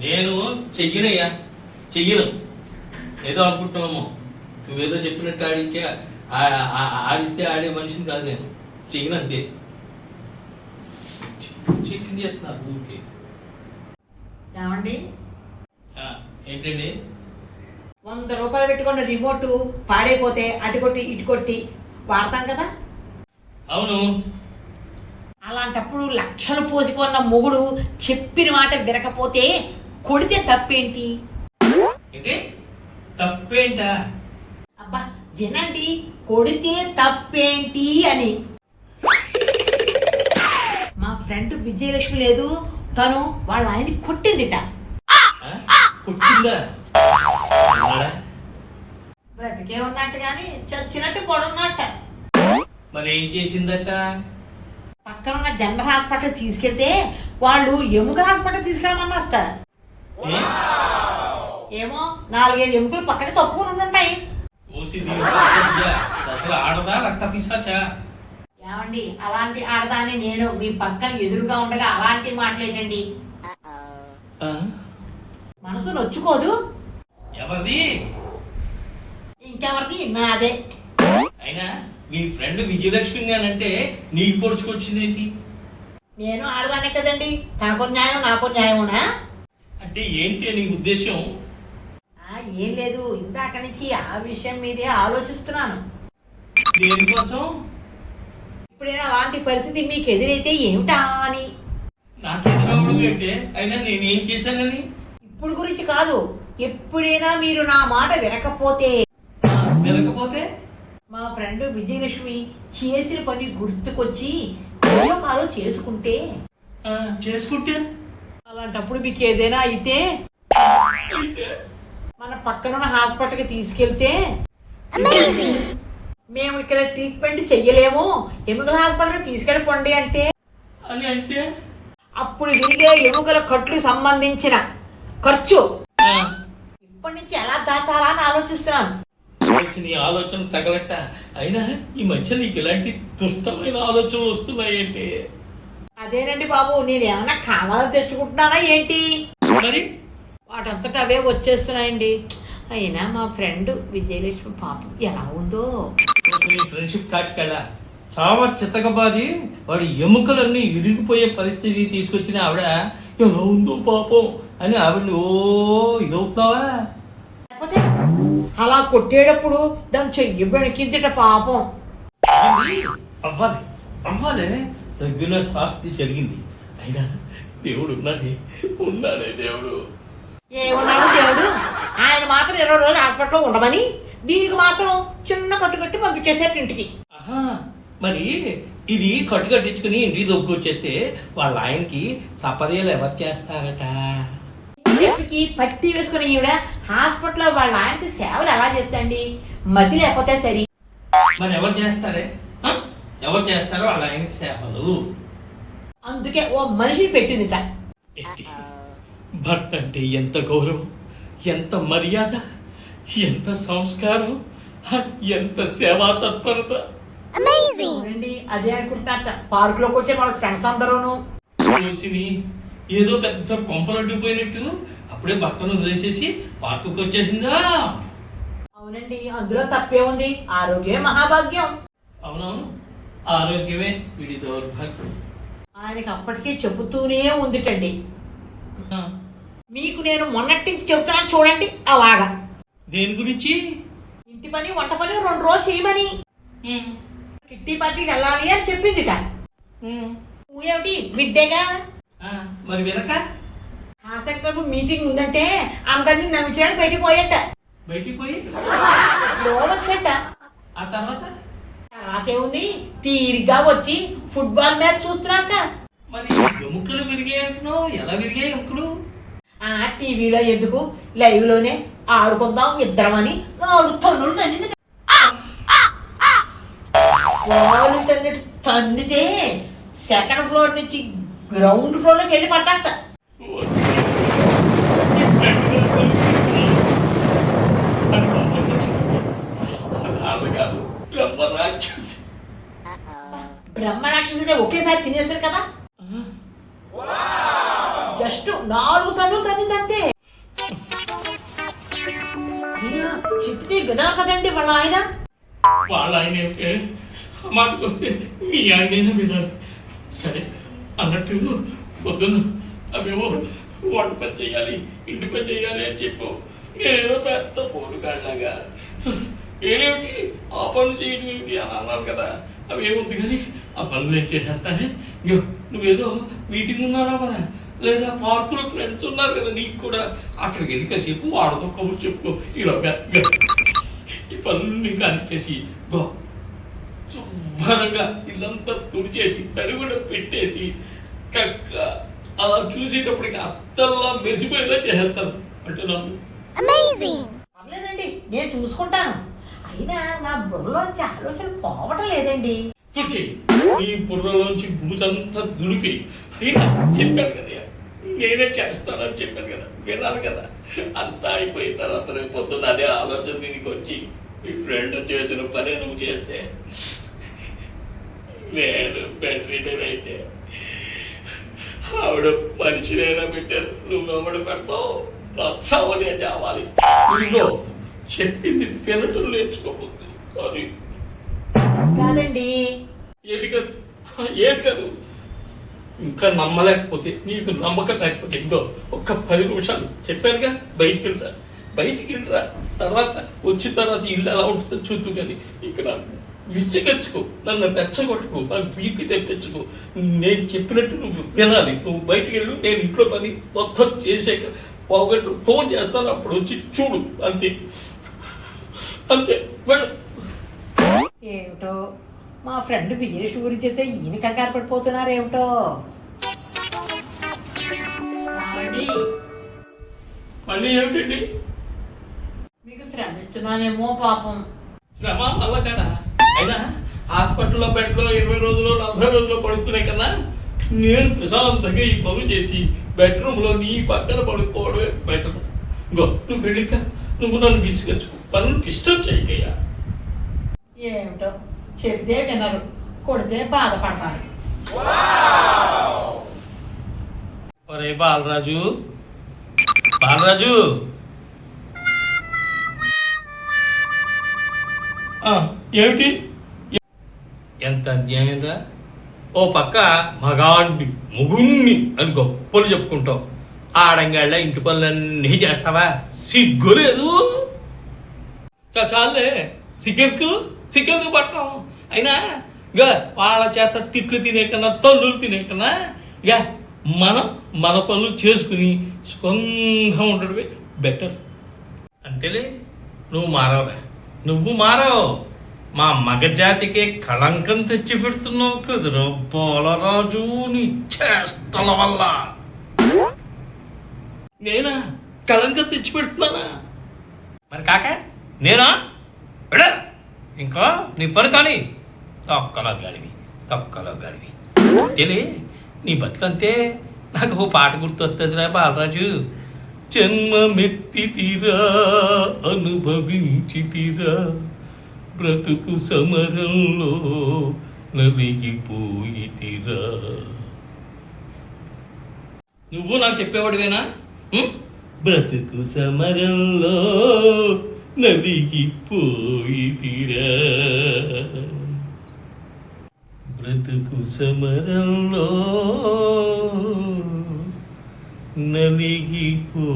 నేను చెయ్యనయ్యా, చెయ్యను. ఏదో అనుకుంటున్నామో, నువ్వేదో చెప్పినట్టు ఆడించే ఆడిస్తే ఆడే మనిషిని కాదు నేను. చెయ్యను అంతే. చికెన్ చేస్తున్నారు ఊరికే. ఏమండి, ఏంటండి? 100 రూపాయలు పెట్టుకున్న రిమోట్ పాడైపోతే అటు కొట్టి ఇటు కొట్టి వాడతాం కదా. అవును. అలాంటప్పుడు లక్షలు పోసుకున్న మొగుడు చెప్పిన మాట వినకపోతే కొడితే తప్పేంటి? ఏంటి తప్పేంటా? అబ్బా వినండి, కొడితే తప్పేంటి అని. మా ఫ్రెండ్ విజయలక్ష్మి లేదు, తను వాళ్ళ ఆయన్ని కొట్టిందిట. కొట్టిందా? బ్రతికే ఉన్నట్టు కానీ చచ్చినట్టు పడున్నట్ట. మరి ఏం చేసిందట? పక్కనున్న జనరల్ హాస్పిటల్ తీసుకెళ్తే వాళ్ళు ఎముకల హాస్పిటల్ తీసుకెళ్ళమన్నారట. ఏమో 4-5 ఎముకలు పక్కనే తప్పుకుని ఉంటాయి. అసలు ఆడదా రక్త పిశాచా? ఏమండి, అలాంటి ఆడదాన్ని నేను మీ పక్కన ఎదురుగా ఉండగా అలాంటి మాట్లాడండి. మనసు నొచ్చుకోదు. ఎవరిది? ఇంకెవరిది? నాదే. అయినా మీ ఫ్రెండ్ విజయలక్ష్మి అని అంటే నీకు పొడుచుకొచ్చింది ఏంటి? నేను ఆడదానే కదండి, తనకు న్యాయం నాకు న్యాయమునా? అంటే ఏంటి నీ ఉద్దేశం? ఏం లేదు, ఇందాక నుంచి ఆ విషయం మీదే ఆలోచిస్తున్నాను. దేనికోసం? ఇప్పుడైనా అలాంటి పరిస్థితి మీకు ఎదురైతే ఏమిటా అని. నాకు ఎదురవడం ఏంటే? అయినా నేనేం చేశానని? ఇప్పుడు గురించి కాదు, ఎప్పుడైనా మీరు నా మాట వినకపోతే మా ఫ్రెండ్ విజయలక్ష్మి చేసిన పని గుర్తుకొచ్చి కాలో చేసుకుంటే అలాంటప్పుడు మీకు ఏదైనా అయితే మన పక్కనున్న హాస్పిటల్కి తీసుకెళ్తే మేము ఇక్కడ ట్రీట్మెంట్ చెయ్యలేము, ఎముకల హాస్పిటల్కి తీసుకెళ్ళిపోండి అంటే అప్పుడు విరిగే ఎముకల కట్లు సంబంధించిన ఖర్చు ఇప్పటి నుంచి ఎలా దాచాలా అని ఆలోచిస్తున్నాను. నీ ఆలోచన తగలట. అయినా ఈ మధ్య నీకు ఇలాంటి దుష్టమైన ఆలోచనలు వస్తున్నాయంటే? అదేనండి బాబు, నేనేమన్నా కావాలని తెచ్చుకుంటున్నానా ఏంటి? మరి వాటంతటా అవే వచ్చేస్తున్నాయండి. అయినా మా ఫ్రెండ్ విజయలక్ష్మి పాపం ఎలా ఉందో. నీ ఫ్రెండ్షిప్ కాటికెళ్ళా చాలా చితకబాది వాడి ఎముకలన్నీ ఇరిగిపోయే పరిస్థితి తీసుకొచ్చిన ఆవిడ ఎలా ఉందో పాపం అని ఆవిడని ఇదవుతున్నావా? లేకపోతే అలా కొట్టేటప్పుడు దాని చెయ్యి బెణికిందిట పాపం. అవ్వాలి అవ్వాలి, తగ్గిన శాస్తి జరిగింది. అయినా దేవుడు ఉన్నాడే దేవుడు. ఏమన్నాడు దేవుడు? ఆయన మాత్రం 20 రోజులు హాస్పిటల్లో ఉండమని దీనికి మాత్రం చిన్న కట్టు పంపించేశారు ఇంటికి. మరి ఇది కట్టించుకుని ఇంటికి దొబ్బుకొచ్చేస్తే వాళ్ళ ఆయనకి సపర్యలు ఎవరు చేస్తారట? ఎప్పటికి పట్టి వేసుకుని ఈవిడ హాస్పిటల్లో వాళ్ళ ఆయనకి సేవలు ఎలా చేస్తండి? మతి లేకపోతే సరి. మరి ఎవరు చేస్తారే? ఎవరు చేస్తారో వాళ్ళ ఆయనకి సేవలు? అందుకే ఓ మనిషిని పెట్టిందిట. భర్త అంటే ఎంత గౌరవం, ఎంత మర్యాద, ఎంత సంస్కారం, ఎంత సేవా తత్పరత. అదే అనుకుంటారట పార్కులోకి వచ్చే వాళ్ళ ఫ్రెండ్స్ అందరూను. ఏదో పెద్ద కొంపలడ్డిపోయినట్టు అప్పుడే భర్తను వదిలేసేసి పార్కుకి వచ్చేసిందా? అవునండి, అందులో తప్పే ఉంది. ఆరోగ్యమే మహాభాగ్యం. అవునవును, ఆరోగ్యమే వీడి దౌర్భాగ్యం. ఆయనకి అప్పటికే చెబుతూనే ఉందిటండి. మీకు నేను మొన్నటి నుంచి చెబుతున్నాను చూడండి. అలాగా దేని గురించి? ఇంటి పని వంట పని 2 రోజులు చేయమని. కిట్టి పార్టీకి వెళ్ళాలి అని చెప్పిందిట. ఏమిటి బిడ్డేగా? మరి వినక హాస్పిటల్ మీటింగ్ ఉందంటే అందరినీ నమ్మించడానికి బయటికి పోయట. బయటికి పోయి వచ్చట. ఆ తర్వాత ఏముంది, తీరిగ్గా వచ్చి ఫుట్బాల్ మ్యాచ్ చూస్తున్నట్ట. మరి ఎముకలు విరిగాయి అంటున్నావు, ఎలా విరిగాయి ఎముకలు? టీవీలో ఎందుకు, లైవ్ లోనే ఆడుకుందాం ఇద్దరమని 4 తన్నులు తన్నింది. తన్నితే 2nd ఫ్లోర్ నుంచి గ్రౌండ్ ఫ్లోర్ లోకి వెళ్ళి పడ్డట. బ్రహ్మ రాక్షసుదే ఒకేసారి తినేసారు కదా. జస్ట్ 4 తన్నులు తన్నిందంతే. ఆయన చెప్తే వినాలి కదండి వాళ్ళ ఆయన. వాళ్ళ ఆయన ఏమిటే మాటకు వస్తే మీ ఆయనైనా వినాలి. సరే అన్నట్టు పొద్దున్న అవేవో వంట పని చేయాలి, ఇంటి పని చేయాలి అని చెప్పు. నేనేదో పెద్ద పోలు కాళ్ళగా ఏమిటి ఆ పనులు చేయడం ఏమిటి అని అన్నాను కదా. అవి ఏముంది కానీ ఆ పనులు నేను చేసేస్తానే. నువ్వేదో మీటింగ్ ఉన్నారా కదా, లేదా పార్కులో ఫ్రెండ్స్ ఉన్నారు కదా నీకు కూడా, అక్కడికి వెళ్ళి కాసేపు వాడతో కబురు చెప్పుకో. ఇలాగా ఈ పనులు కానిచ్చేసి గో శుభ్రంగా ఇల్లంతా తుడిచేసి తడి కూడా పెట్టేసి కక్క అలా చూసేటప్పటికి అత్తల్లా మెరిసిపోయేలా చేసేస్తాను అంటున్నాను. పర్లేదండి, నేను చూసుకుంటాను. అయినా నా బుర్రలోంచి ఆలోచన పోవటం లేదండి. తుడిచి నీ బుర్రలోంచి బూజంతా దులిపి అయినా చెప్పాను కదా, నేనే చేస్తానని చెప్పాను కదా, వినాలి కదా. అంతా అయిపోయిన తర్వాత రేపు పొద్దున్న అదే ఆలోచన నీకు వచ్చి మీ ఫ్రెండ్ చేసిన పని నువ్వు చేస్తే, నేను బెడ్రీడర్ అయితే ఆవిడ మనిషినైనా పెట్టారు, నువ్వు ఆవిడ పెడతావు, నచ్చావని చావాలి. ఇదిగో చెప్పింది వినటం నేర్చుకోబోద్దు. అది కాదండి. ఏది కాదు, ఏది కాదు. ఇంకా నమ్మలేకపోతే, నీకు నమ్మకం లేకపోతే ఇంకో ఒక్క 10 నిమిషాలు చెప్పానుగా, బయటికి వెళ్ళరా. తర్వాత వచ్చిన తర్వాత ఇల్లు ఎలా ఉంటుందో చూద్దు. కానీ ఇక్కడ విసిగచ్చుకో, నన్ను రెచ్చగొట్టుకో, నాకు బీపీ తెప్పించుకో. నేను చెప్పినట్టు నువ్వు వినాలి. నువ్వు బయటికి వెళ్ళు, నేను ఇంట్లో పని మొత్తం చేసాక ఒకటి ఫోన్ చేస్తాను, అప్పుడు వచ్చి చూడు. అంతే అంతే. ఏమిటో మా ఫ్రెండ్ విజయేష్ గురించి చెప్తే ఈయన కంగారు పడిపోతున్నారు ఏమిటో. మళ్ళీ ఏమిటండి? మీకు శ్రమిస్తున్నానేమో పాపం. శ్రమ వల్ల కదా. అయినా హాస్పిటల్లో బెడ్లో 20 రోజులు 40 రోజులు పడుకునే కన్నా నేను ప్రశాంతంగా ఈ పనులు చేసి బెడ్రూమ్లో నీ పక్కన పడుకోవడమే బెటర్. ఇంకో నువ్వు వెళ్ళిక, నువ్వు నన్ను విసిగచ్చుకో, పనులు డిస్టర్బ్ చేయకయ్యా. ఏమిటో చెప్తే వినరు, కొడితే బాధపడతారు. ఒరే బాలరాజు, ఏమిటి? ఎంత అన్యాయం రా. ఓ పక్క ముగుణ్ణి అని గొప్పలు చెప్పుకుంటావు, ఆడంగాళ్ళ ఇంటి పనులన్నీ చేస్తావా? సిగ్గు లేదు. చాలే, సిగ్గెందుకు పట్టడం? అయినా ఇక వాళ్ళ చేత తిట్లు తినే కన్నా, తల్లులు తినే కన్నా ఇక మన పనులు చేసుకుని సుఖంగా ఉండడమే బెటర్. అంతేలే, నువ్వు మారవు. మా మగజాతికే కళంకం తెచ్చి పెడుతున్నావు కదరా బాలరాజు, నీ చేష్టల వల్ల. నేనా కళంకం తెచ్చి పెడుతున్నానా? మరి కాక నేనా? ఇంకా నీ పని కానీ తొక్కలో గాడివి. అంతేలే, నీ బతుకంతే. నాకు ఓ పాట గుర్తొస్తుందిరా బాలరాజు. జన్మమెత్తితిరా అనుభవించితిరా, బ్రతుకు సమరంలో నలిగిపోయితిరా. నువ్వు నాకు చెప్పేవాడివేనా? బ్రతుకు సమరంలో నలిగిపోయితిరా, బ్రతుకు సమరంలో నలిగిపోయితిరా.